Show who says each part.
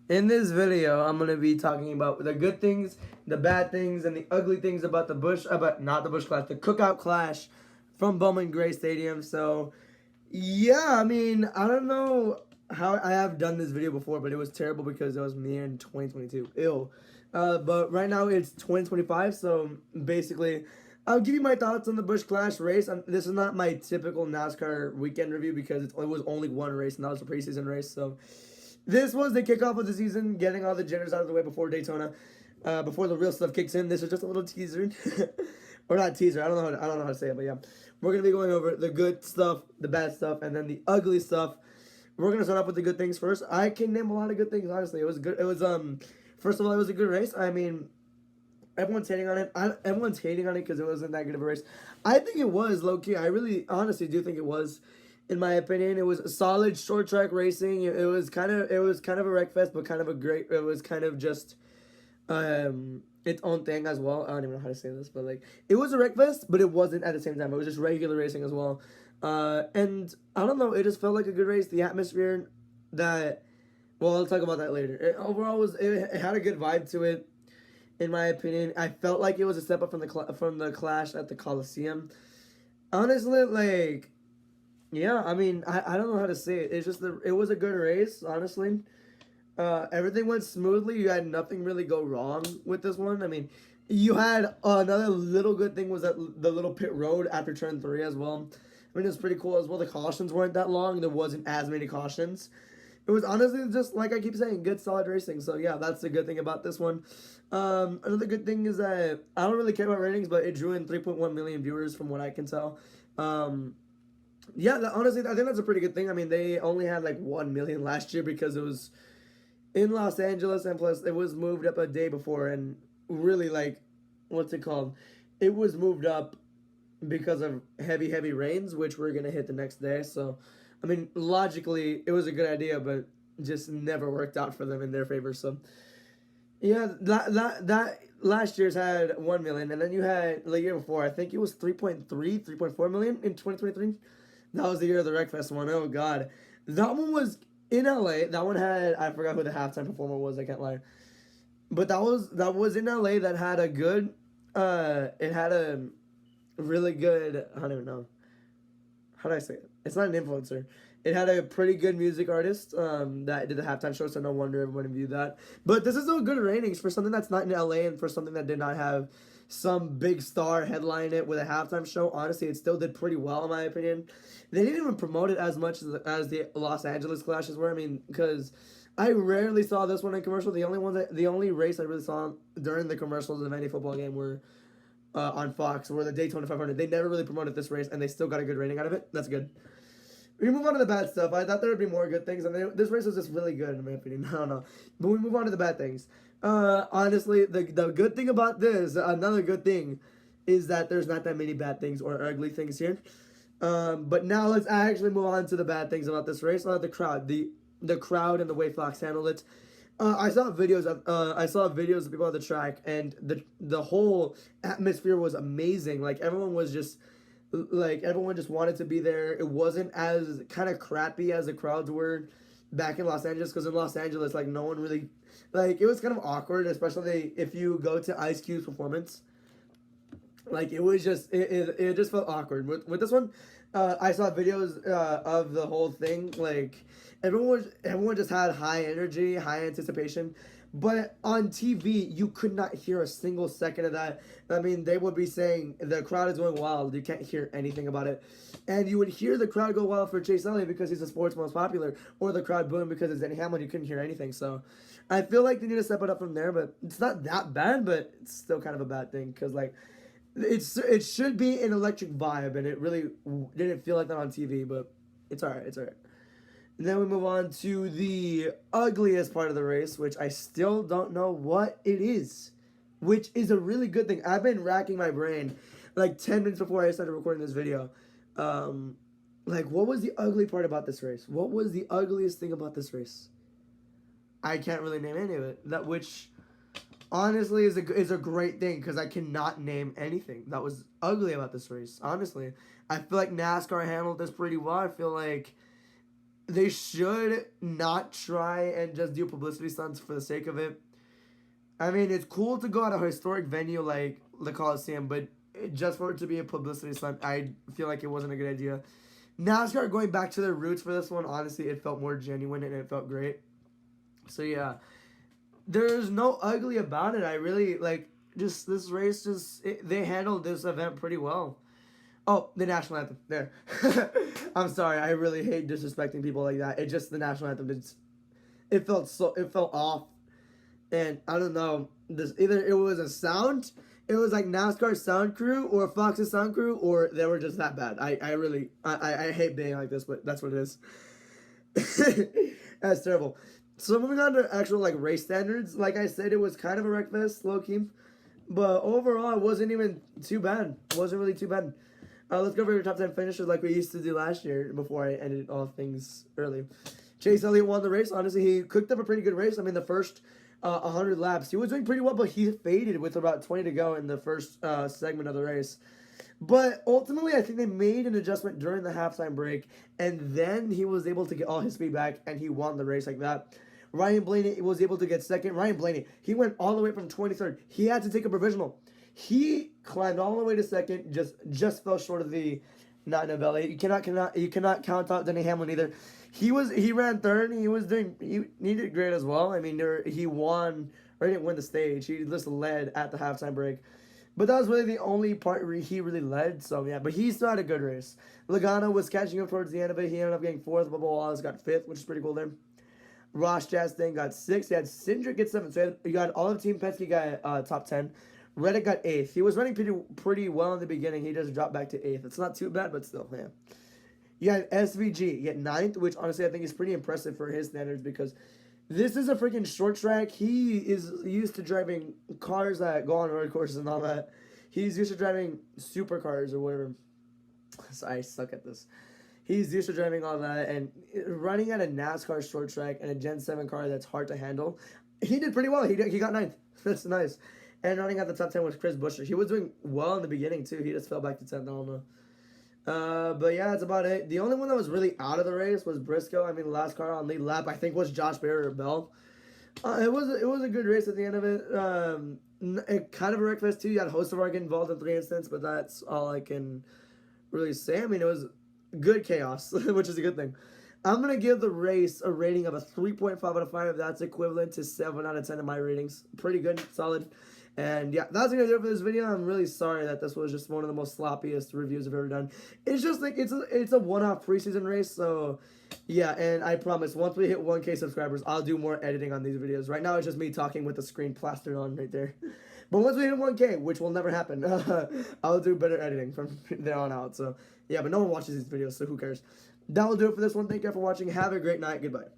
Speaker 1: In this video, I'm gonna be talking about the good things, the bad things, and the ugly things about not the Bush Clash, the Cookout Clash from Bowman Gray Stadium. So, yeah, I mean, I don't know how I have done this video before, but it was terrible because it was me in 2022. Ew. But right now it's 2025, so basically, I'll give you my thoughts on the Bush Clash race. This is not my typical NASCAR weekend review because it was only one race, and that was a preseason race. So, this was the kickoff of the season, getting all the jitters out of the way before Daytona, before the real stuff kicks in. This is just a little teaser, or not teaser. I don't know how to say it, but yeah, we're gonna be going over the good stuff, the bad stuff, and then the ugly stuff. We're gonna start off with the good things first. I can name a lot of good things. Honestly, it was good. It was first of all, it was a good race. I mean, everyone's hating on it. Everyone's hating on it because it wasn't that good of a race. I think it was low key. I really, honestly, do think it was. In my opinion, it was a solid short track racing. It was kind of a wreck fest, but kind of a great. It was kind of just its own thing as well. I don't even know how to say this, but like it was a wreck fest, but it wasn't at the same time. It was just regular racing as well. And I don't know. It just felt like a good race. The atmosphere that. Well, I'll talk about that later. Overall, it had a good vibe to it. In my opinion, I felt like it was a step up from the clash at the Coliseum. Honestly, like. Yeah, I mean, I don't know how to say it. It's just it was a good race, honestly. Everything went smoothly. You had nothing really go wrong with this one. I mean, you had another little good thing was that the little pit road after turn 3 as well. I mean, it was pretty cool as well. The cautions weren't that long. There wasn't as many cautions. It was honestly just like I keep saying, good solid racing. So yeah, that's the good thing about this one. Another good thing is that I don't really care about ratings, but it drew in 3.1 million viewers from what I can tell. Yeah, honestly, I think that's a pretty good thing. I mean, they only had like 1 million last year because it was in Los Angeles, and plus it was moved up a day before, and really like, what's it called? It was moved up because of heavy rains, which we're gonna hit the next day. So, I mean, logically, it was a good idea, but just never worked out for them in their favor. So, yeah, that last year's had 1 million, and then you had the year before, I think it was 3.4 million in 2023. That was the year of the Wreckfest one. Oh God, that one was in LA. That one had I forgot who the halftime performer was. I can't lie, but that was in LA. That had a good. It had a really good. I don't even know how do I say it. It's not an influencer. It had a pretty good music artist that did the halftime show, so no wonder everyone viewed that. But this is a good ratings for something that's not in LA and for something that did not have some big star headline it with a halftime show. Honestly, it still did pretty well in my opinion. They didn't even promote it as much as the Los Angeles clashes were. I mean, because I rarely saw this one in commercial. The only race I really saw during the commercials of any football game were on Fox, were the Daytona 500. They never really promoted this race, and they still got a good rating out of it. That's good. We move on to the bad stuff. I thought there would be more good things, and this race was just really good in my opinion. I don't know, but we move on to the bad things. Honestly, the good thing about this, another good thing, is that there's not that many bad things or ugly things here. But now let's actually move on to the bad things about this race. The crowd, the crowd, and the way Fox handled it. I saw videos of people at the track, and the whole atmosphere was amazing. Everyone just wanted to be there. It wasn't as kind of crappy as the crowds were back in Los Angeles, because in Los Angeles, like, no one really, like, it was kind of awkward, especially if you go to Ice Cube's performance. Like, it was just it just felt awkward with this one. I saw videos of the whole thing. Like, everyone just had high energy, high anticipation. But on TV, you could not hear a single second of that. I mean, they would be saying the crowd is going wild. You can't hear anything about it. And you would hear the crowd go wild for Chase Elliott because he's the sport's most popular, or the crowd boom because it's Denny Hamlin. You couldn't hear anything. So I feel like they need to step it up from there. But it's not that bad, but it's still kind of a bad thing because, like, it should be an electric vibe, and it really didn't feel like that on TV. But it's alright. It's alright. And then we move on to the ugliest part of the race, which I still don't know what it is, which is a really good thing. I've been racking my brain like 10 minutes before I started recording this video. Like, what was the ugly part about this race? What was the ugliest thing about this race? I can't really name any of it. That which honestly is a great thing, because I cannot name anything that was ugly about this race. Honestly, I feel like NASCAR handled this pretty well. I feel like they should not try and just do publicity stunts for the sake of it. I mean, it's cool to go at a historic venue like the Coliseum, but just for it to be a publicity stunt, I feel like it wasn't a good idea. NASCAR going back to their roots for this one, honestly, it felt more genuine and it felt great. So yeah, there's no ugly about it. I really like just this race. They handled this event pretty well. Oh, the national anthem. There. I'm sorry. I really hate disrespecting people like that. It just the national anthem. It felt off, and I don't know. This either it was a sound. It was like NASCAR sound crew or Fox's sound crew, or they were just that bad. I hate being like this, but that's what it is. That's terrible. So moving on to actual like race standards, like I said, it was kind of a wreck fest, low key, but overall it wasn't even too bad. It wasn't really too bad. Let's go over your top 10 finishers like we used to do last year before I ended all things early. Chase Elliott won the race. Honestly, he cooked up a pretty good race. I mean, the first 100 laps, he was doing pretty well, but he faded with about 20 to go in the first segment of the race. But ultimately, I think they made an adjustment during the halftime break, and then he was able to get all his speed back, and he won the race like that. Ryan Blaney was able to get second. Ryan Blaney, he went all the way from 23rd. He had to take a provisional. He climbed all the way to second, just fell short of the not Novelli. You cannot count out Denny Hamlin either. He ran third. He did great as well. I mean, he won or he didn't win the stage. He just led at the halftime break. But that was really the only part where he really led. So yeah, but he still had a good race. Logano was catching up towards the end of it. He ended up getting fourth. Bubba Wallace got fifth, which is pretty cool there. Ross Chastain got sixth. He had Cindric get seventh. So you got all of Team Penske got top 10. Reddick got eighth. He was running pretty well in the beginning. He just dropped back to eighth. It's not too bad, but still, yeah. You got SVG. You get ninth, which honestly I think is pretty impressive for his standards because this is a freaking short track. He is used to driving cars that go on road courses and all that. He's used to driving supercars or whatever. So I suck at this. He's used to driving all that and running at a NASCAR short track and a Gen 7 car that's hard to handle. He did pretty well. He got ninth. That's nice. And running at the top 10 was Chris Buescher. He was doing well in the beginning, too. He just fell back to 10th. I don't know. But, yeah, that's about it. The only one that was really out of the race was Briscoe. I mean, the last car on lead lap, I think, was Josh Berry or Bell. It was a good race at the end of it. It kind of a wreck fest, too. You had Hocevar get involved in 3 incidents, but that's all I can really say. I mean, it was good chaos, which is a good thing. I'm going to give the race a rating of a 3.5 out of 5. That's equivalent to 7 out of 10 in my ratings. Pretty good, solid. And yeah, that's going to do it for this video. I'm really sorry that this was just one of the most sloppiest reviews I've ever done. It's just like, it's a one-off preseason race, so yeah, and I promise, once we hit 1K subscribers, I'll do more editing on these videos. Right now, it's just me talking with the screen plastered on right there. But once we hit 1K, which will never happen, I'll do better editing from there on out. So yeah, but no one watches these videos, so who cares? That will do it for this one. Thank you for watching. Have a great night. Goodbye.